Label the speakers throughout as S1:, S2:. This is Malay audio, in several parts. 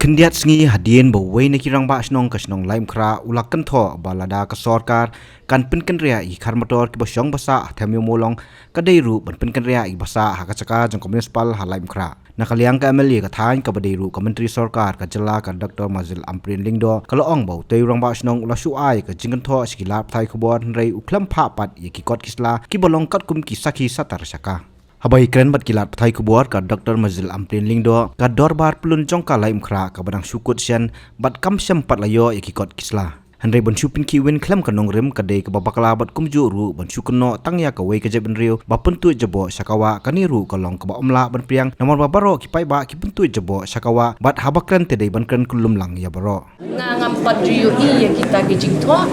S1: Pindiat sengi hadien bawai na kirang ba asnong kasnong laim kra ulakan tho balada ka sarkar kan pinkan ria I khar motor ki basyong basa thamyo molong kadairu ban pinkan ria I basa hakachaka jong municipal halaim kra nakaliang ka MLA ka thain ka badairu ka menteri sarkar ka jala ka Dr. Mazil Amprin Lingdo kaloong bau tei rang ba asnong ulasu ai ka jingan tho skilap thai khobor rei uklam pha pat ki kot kisla ki bolong kat kum ki sakhi satar saka Habai keren bat kilat pathai kubuar ka Dr. Mazil Amprin Lingdo ka dorbar pelun jongka laim khra ka badang syukut sian bat kam syam pat layo ikikot kisla Handai ban syupin kiwin klam ka nongrim ka dei ka babakala bat kumju ru ban syukuno tangya ka wei ka jeben riu ba pentu jebo sakawa kaniru ka long ka ba omla ban priang nomor babaro ki pai ba ki pentu jebo sakawa bat habakran te dei ban kren kulum lang ya baro
S2: ngam pat juyo ya kita ki jingtho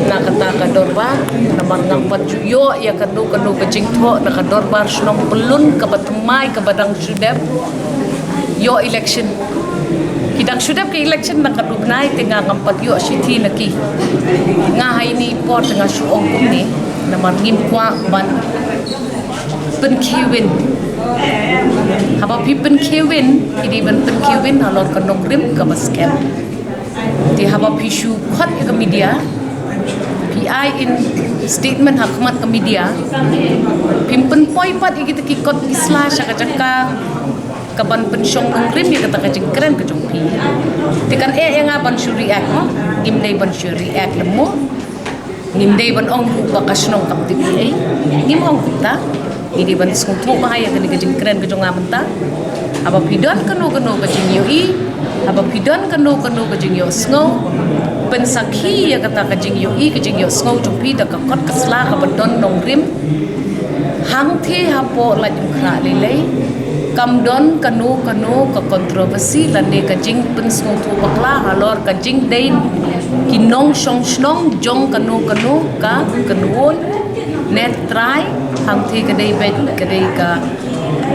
S2: na kata ka dorba na ngam pat juyo ya kanu ka jingtho na ka dorbar snong pelun ka batmai ka badang sudep yo election Kidang sudap ke election na kadubnay tinga ngampat yo city na ki nga hay ni port nga suong ni na margim kwa ban penkiwin haba pi penkiwin idi ban penkiwin halor kanong rim ka basket ti haba pi shu khat ka media PI in statement hakmat ka media pimpen poi pat ikita ki kot isla saka kaban pensyong nongrim ya kata kajing keren kajong pi tikan yang aban syuri react mo gimday ban syuri react lemo gimday ban ong rupa kasnong kapti pi ngim ong kita ini ban sung thu bahaya kani kajing keren kajong amenta aba pidon kanu kajing yoi aba pidon kanu kajing yo snow pensakhi ya kata kajing yo snow jong pi da ka kot kasla ka badon nongrim hang the hapo la jung khra lelei kamdon kanu ka kontroversi lande ka jing pensung tu bakla halor ka jing dein kinong snong jong kanu ka kanuon net try hang thi ka dei bet ka dei ka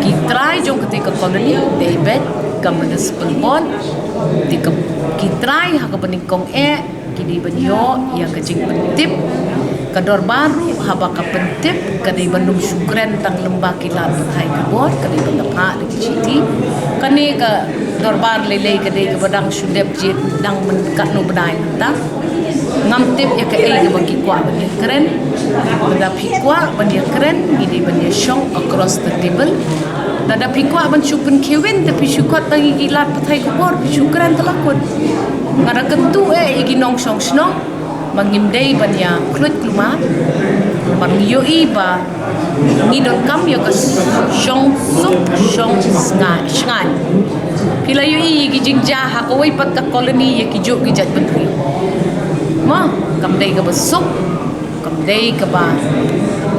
S2: ki try jong ka koloni dei bet ka municipal board ti ka ki try ha ka baning ki di banyo ya ka jing pentip kador baru haba ka pentip kadai bandung syukran tang lembah kilat pathai kabor kadai bandang ha di city kani ka dorbar lelei kadai ka badang sudep jit dang menkat no badai ta ngam tip ya ka ei ka bagi kwa bani keren benda pikwa bani keren ini bani shong across the table dada pikwa ban syukun kewin tapi syukat bagi kilat pathai kabor syukran telakun ngara kentu igi nong shong snong mangimday banya klut kluma mangyoi ba ngidon kam yo ka shong sngai pila yoi gi jingja ha ko wai pat ka koloni ye ki jo gi jat bentri ma kamday ka basuk kamday ka ba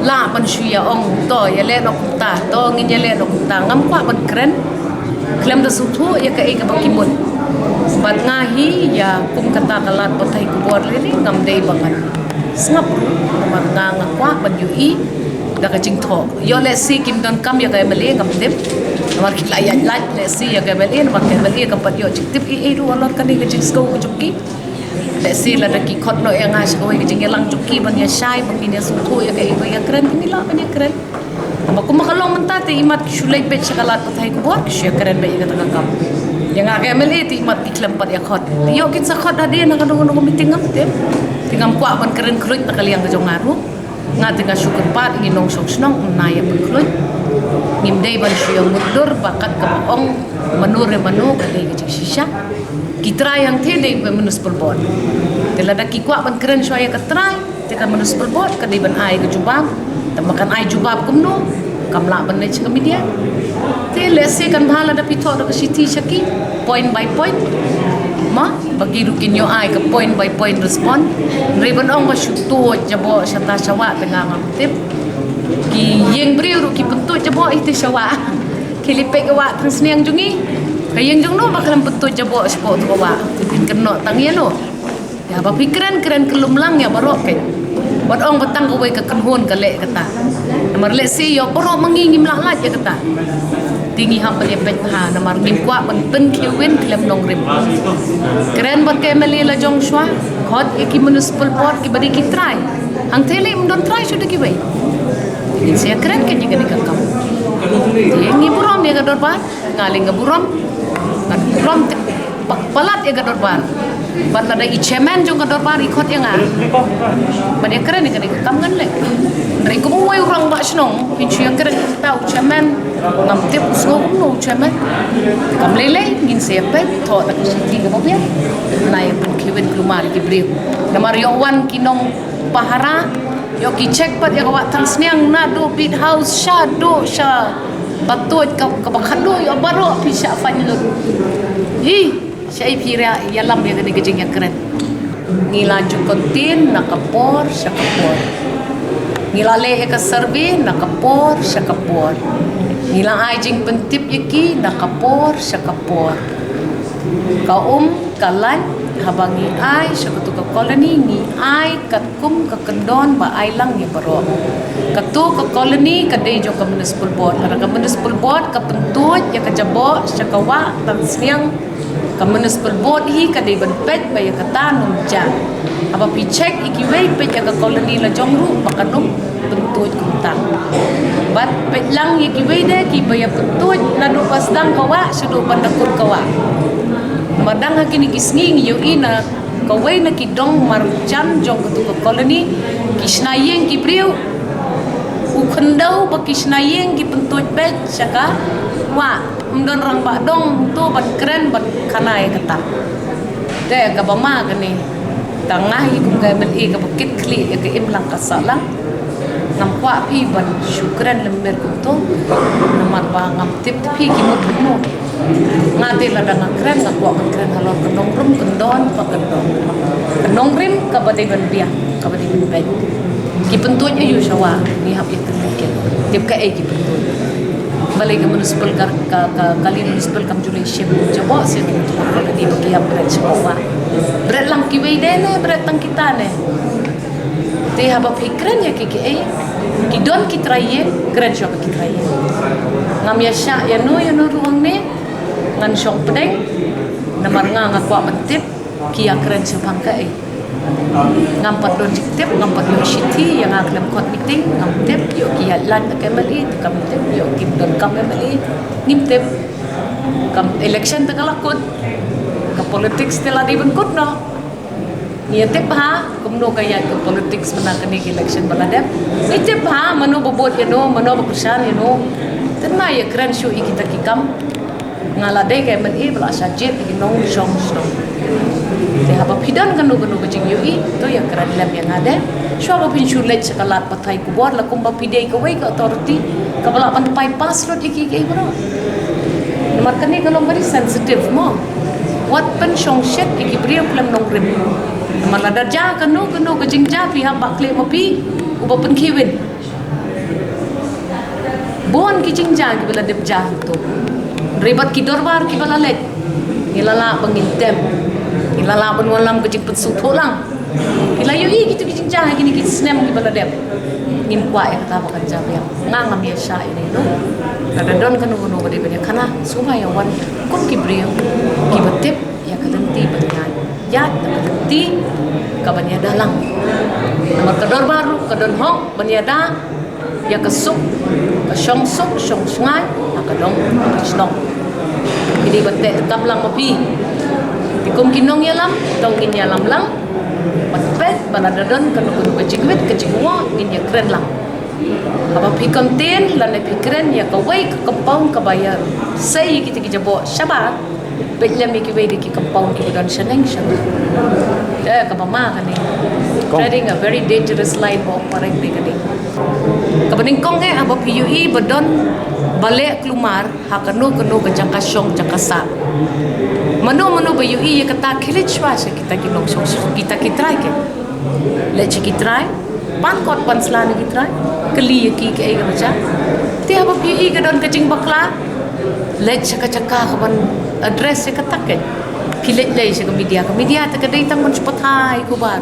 S2: la ban shuya ong to ya le no ta to ngin ya le no ta ngam kwa ban kren klem da suthu ya ka e ka bakimun bat ngahi ya kum kata kalat pathai kubor leni ngamdei bangan snap manga ngakwa ban yui da ka jingtho yo le si kim don kam ya ka mele ngamdem mar khila ya lat le si ya ka mele mar ka mele ka pat yo jiktip e ru alor kan ni jingsko ku jukki le si la da ki khot no ya ngas ko ki jingelang jukki ban ya shai ban ni su thu ya ka e ya keren ni la ban ya keren amba kum makalong mentate imat shulai pet sakalat pathai kubor ki keren ba ya ka kam yang agak meli ti mat iklempat ya khot yo kin sa khot hadi na kadung meeting ngam tem tingam kwa ban keren kruit ta kaliang ka jong ngaru ngati ka syukur pat ngi nong sok snong na ya ban kruit ngim dei ban syong mudur bakat ka ong manure manu ka dei ka shisha kitra yang the dei ban municipal board telada ki kwa ban keren syaya ka try te ka municipal board ka dei ban ai ka jubab tamakan ai jubab kumno kamla ban le chika media te lesi kan bhala da pitho da city chaki point by point ma bagi rukin yo ai ka point by point respond ribbon ong ba shuto jabo shata shawa tengah ngam ki yeng briu ru ki pentu jabo ite shawa kilipe ka wa transniang jungi kayeng jung no bakalam pentu jabo spot ko wa tin keno tang ya no ya ba pikiran keren kelumlang ya barok ke wat ong batang ko ka kanhon ka le kata namar le si yo boro mangingim laklat ya kata tinggi hampa dia pet ha namar ngim kwa ban pen kiwin klem nong rim keren bat ke meli la jong shwa khot ki municipal board ki bari ki try hang thele don try should ki bai ini saya keren ke jiga ni kakam ye ngi burom ya gador ba ngaling ga burom palat ya gador bar bat ada icemen jong gador bar ikut yang banyak keren kan kam kan le dari ko mo orang ba snong pinchu yang keren tahu cemen ngam tip usno no cemen kam lele ngin sepe to tak siti ko bia nai pun kiwen kelumar ki briu namar yo wan kinong pahara yo ki check pat ya kawat transniang na do bit house sha do sha batut ka bakado yo baro pisha fanlu hi syai pira ya lam ya gede gejeng yang keren ngilaju kontin nakapor syakapor ngilale ka servi nakapor syakapor ngila ajing pentip yaki nakapor syakapor kaum kalan habangi ai syakatu ka koloni ni ai katkum ka kendon ba ai lang ya baro katu ka koloni ka dei jo ka municipal board ara ka municipal board ka pentut ya ka jabo syakawa tan siang ka municipal board hi ka dei ban pet ba ya ka tanum ja apa pi check ikiwei pet ya ka koloni la jongru bakanum pentut kuntang bat pet lang ikiwei de ki ba ya pentut na do pasdang kawa sudu pandakut kawa madang hakini kisnging yu ina kawai na kidong marjan jong kutu ka koloni kisnayeng ki priu ukhendau ba kisnayeng ki pentut bet saka wa mdon rang ba dong tu ban keren ban kanai kata de ka ba ma ka ni tangah i kum ka mel e ka bukit kli ka imlang ka salang ngam kwa pi ban syukran lember kutu namar ba ngam tip pi ki mo no ngate la dang keren ngak kwa keren halor kendong rum kendon pa kendong rim ka ba de ban bia ka ba de ban bet ki pentut yu sawa ni hab itu ke tip ka e ki pentut balik ke municipal ka kali municipal kam jule ship coba sih kalau di bagi yang berat semua berat lang kiwei dene berat tang kita ne te haba fikran ya ki ki don ki traye keren shop ki traye ngam ya sha ya no ruang ne ngan shop pedeng namar nga kwa mentip ki ya keren sepang ka ngam pat don tip ngam pat yo shiti yang aklem kot meeting ngam tip yo ki ya lan ka mali kam tip yo ki don kam mali ngim tip kam election ta kalakot ka politics tela di ben kut no ni tip ha kum no kaya ka politics mana kani election baladep ni tip ha mano bobot ya no mano bakusan ya no tenna ya keren show ikita ki kam ngalade kay mali bala sajit ki no song song te haba pidan kan no bajing yui to yang keren lem yang ada syo ba pin chulet sekalat patai ku bor la kumba pidei ka wei ka authority ka bala pan pai pass lot iki ke bro nomor kani kalau very sensitive mo wat pen song shet iki brio klem nong rim nomor la darja kan no ka jingja pi haba kle mo pi uba pen kiwin bon ki jingja ki bala dep jah to ribat ki dorbar ki bala let ilala pengintem ilala penwalam kecik pensut pulang ila yui gitu kicing jah gini kit snem ki bala dep ngim kwa ya kata makan jam ya ngam ya sha ini no kada don kan no bade bade kana supaya wan kun ki brio ki betip ya kadenti banyan ya kadenti ka banya dalang nomor kedor baru kedon hok banya da ya kesuk ka shong suk shong sngai akadong snong ini bete kaplang mapi tikum kinong yalam tong kin yalam lang patpet banadadon kan kun kecingwit kecingwa in ya keren lang apa pi konten lan pi keren ya ka wei ka kampung ka bayar sai kita ki jabo sabat belum ki wei di ki kampung ki don seneng shan ka mama kan ni treading a very dangerous line bo pareng ni kan ni ka bening kong apa pi ui badon balik kelumar hakanu kanu ke jangkasong jangkasa mano ba ui ya kata kilit shwas kita ki long song kita ki try ke lech ki try pan kot pan slan ki try keli ki ke ai baca ti apa ui ke don kecing bakla lech caka ban address ke kata ke kilit lei se ke media ta ke dai tang mun cepat ku bar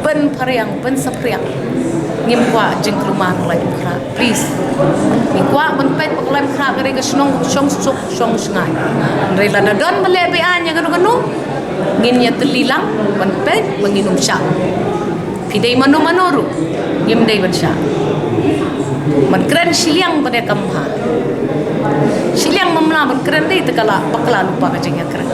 S2: pen pariang pen sapriang ngim kwa jing rumah lai kra please ni kwa ban pet pak lai kra gare ke snong song sngai re la na don bale be anya kanu ngin ya telilang ban pet menginum sya pidai mano ru ngim dai ban sya man keren siliang pada kamha siliang mamla ban keren dai tekala bakla lupa ke jing ya keren